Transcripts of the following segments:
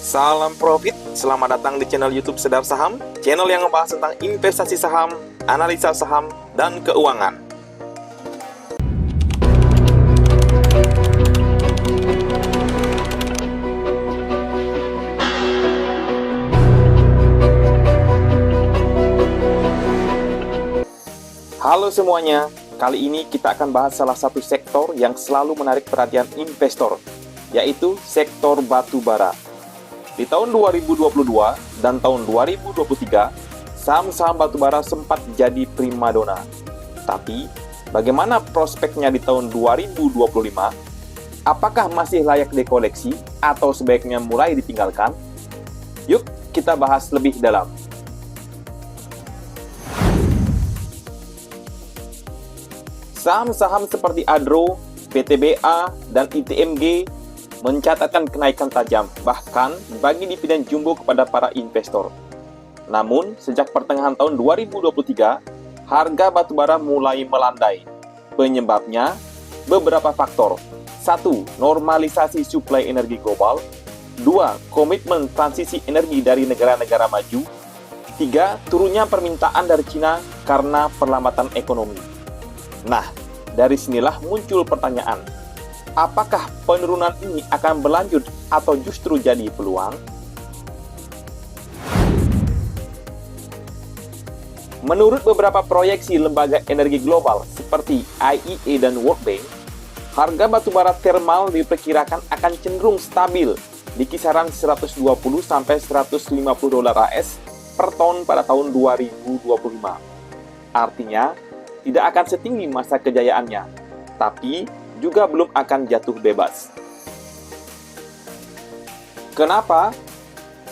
Salam profit, selamat datang di channel YouTube Sedar Saham, channel yang membahas tentang investasi saham, analisa saham, dan keuangan. Halo semuanya, kali ini kita akan bahas salah satu sektor yang selalu menarik perhatian investor, yaitu sektor batu bara. Di tahun 2022 dan tahun 2023, saham-saham batubara sempat jadi primadona. Tapi, bagaimana prospeknya di tahun 2025? Apakah masih layak dikoleksi atau sebaiknya mulai ditinggalkan? Yuk, kita bahas lebih dalam. Saham-saham seperti Adro, PTBA, dan ITMG mencatatkan kenaikan tajam, bahkan bagi dividen jumbo kepada para investor. Namun, sejak pertengahan tahun 2023, harga batubara mulai melandai. Penyebabnya, beberapa faktor. 1. Normalisasi suplai energi global. 2. Komitmen transisi energi dari negara-negara maju. 3. Turunnya permintaan dari Cina karena perlambatan ekonomi. Nah, dari sinilah muncul pertanyaan. Apakah penurunan ini akan berlanjut atau justru jadi peluang? Menurut beberapa proyeksi lembaga energi global seperti IEA dan World Bank, harga batubara thermal diperkirakan akan cenderung stabil di kisaran 120 sampai 150 dolar AS per ton pada tahun 2025. Artinya, tidak akan setinggi masa kejayaannya, tapi juga belum akan jatuh bebas. Kenapa?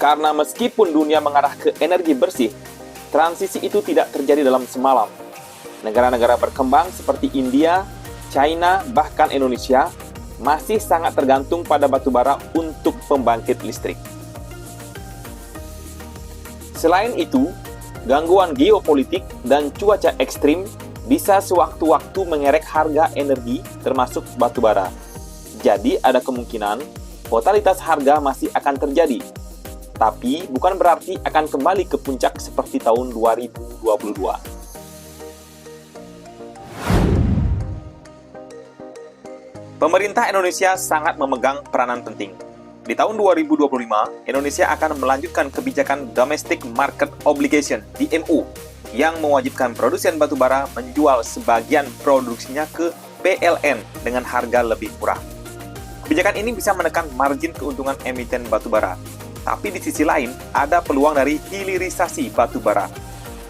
Karena meskipun dunia mengarah ke energi bersih, transisi itu tidak terjadi dalam semalam. Negara-negara berkembang seperti India, China, bahkan Indonesia masih sangat tergantung pada batubara untuk pembangkit listrik. Selain itu, gangguan geopolitik dan cuaca ekstrim bisa sewaktu-waktu mengerek harga energi termasuk batubara. Jadi ada kemungkinan volatilitas harga masih akan terjadi. Tapi bukan berarti akan kembali ke puncak seperti tahun 2022. Pemerintah Indonesia sangat memegang peranan penting. Di tahun 2025, Indonesia akan melanjutkan kebijakan Domestic Market Obligation (DMO) yang mewajibkan produsen batubara menjual sebagian produksinya ke PLN dengan harga lebih murah. Kebijakan ini bisa menekan margin keuntungan emiten batubara. Tapi di sisi lain, ada peluang dari hilirisasi batubara.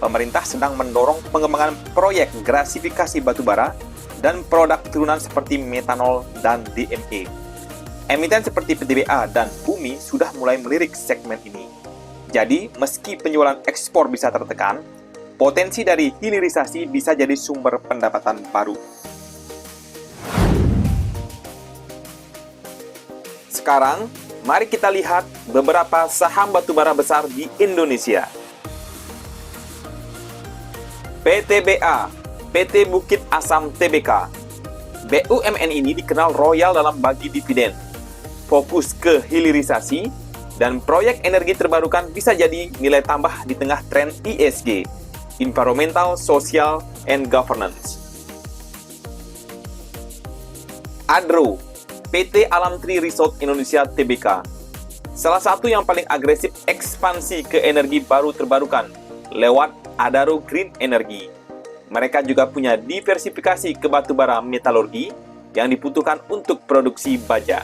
Pemerintah sedang mendorong pengembangan proyek gasifikasi batubara dan produk turunan seperti metanol dan DME. Emiten seperti PTBA dan Bumi sudah mulai melirik segmen ini. Jadi, meski penjualan ekspor bisa tertekan, potensi dari hilirisasi bisa jadi sumber pendapatan baru. Sekarang, mari kita lihat beberapa saham batubara besar di Indonesia. PTBA, PT Bukit Asam Tbk. BUMN ini dikenal royal dalam bagi dividen, fokus ke hilirisasi, dan proyek energi terbarukan bisa jadi nilai tambah di tengah tren ESG. Environmental, Social, and Governance. Adro, PT Alam Tri Resort Indonesia Tbk. Salah satu yang paling agresif ekspansi ke energi baru terbarukan lewat Adaro Green Energy. Mereka juga punya diversifikasi ke batubara metalurgi yang dibutuhkan untuk produksi baja.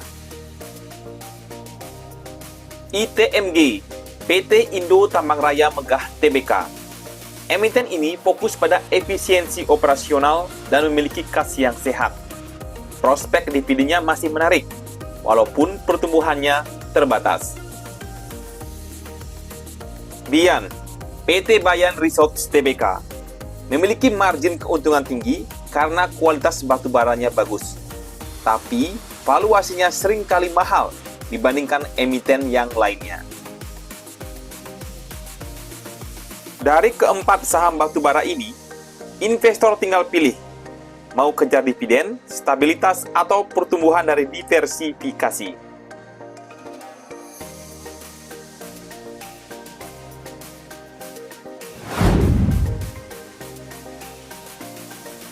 ITMG, PT Indo Tambang Raya Megah Tbk. Emiten ini fokus pada efisiensi operasional dan memiliki kas yang sehat. Prospek dividennya masih menarik, walaupun pertumbuhannya terbatas. Bian, PT Bayan Resorts Tbk. Memiliki margin keuntungan tinggi karena kualitas batubaranya bagus. Tapi, valuasinya seringkali mahal dibandingkan emiten yang lainnya. Dari keempat saham batubara ini, investor tinggal pilih mau kejar dividen, stabilitas, atau pertumbuhan dari diversifikasi.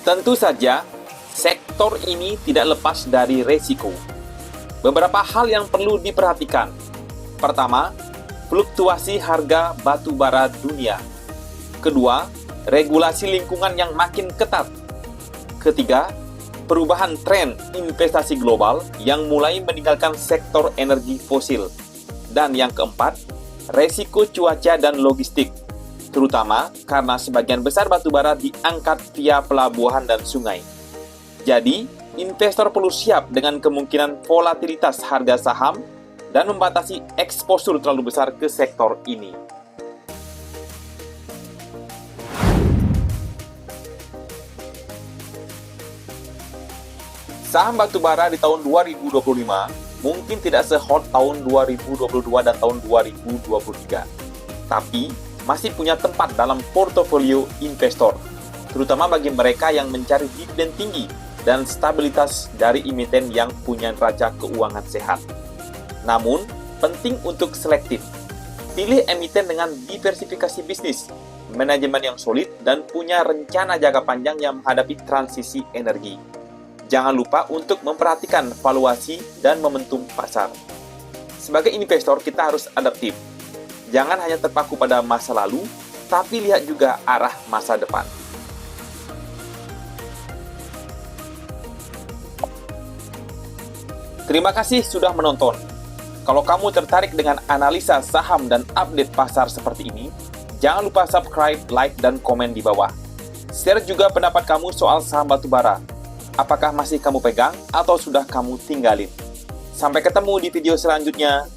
Tentu saja, sektor ini tidak lepas dari resiko. Beberapa hal yang perlu diperhatikan. Pertama, fluktuasi harga batu bara dunia. Kedua, regulasi lingkungan yang makin ketat. Ketiga, perubahan tren investasi global yang mulai meninggalkan sektor energi fosil. Dan yang keempat, resiko cuaca dan logistik, terutama karena sebagian besar batu bara diangkat via pelabuhan dan sungai. Jadi, investor perlu siap dengan kemungkinan volatilitas harga saham dan membatasi eksposur terlalu besar ke sektor ini. Saham batubara di tahun 2025 mungkin tidak se-hot tahun 2022 dan tahun 2023, tapi masih punya tempat dalam portofolio investor, terutama bagi mereka yang mencari dividen tinggi dan stabilitas dari emiten yang punya neraca keuangan sehat. Namun, penting untuk selektif. Pilih emiten dengan diversifikasi bisnis, manajemen yang solid, dan punya rencana jangka panjang yang menghadapi transisi energi. Jangan lupa untuk memperhatikan valuasi dan momentum pasar. Sebagai investor, kita harus adaptif. Jangan hanya terpaku pada masa lalu, tapi lihat juga arah masa depan. Terima kasih sudah menonton. Kalau kamu tertarik dengan analisa saham dan update pasar seperti ini, jangan lupa subscribe, like, dan komen di bawah. Share juga pendapat kamu soal saham batubara. Apakah masih kamu pegang atau sudah kamu tinggalin? Sampai ketemu di video selanjutnya.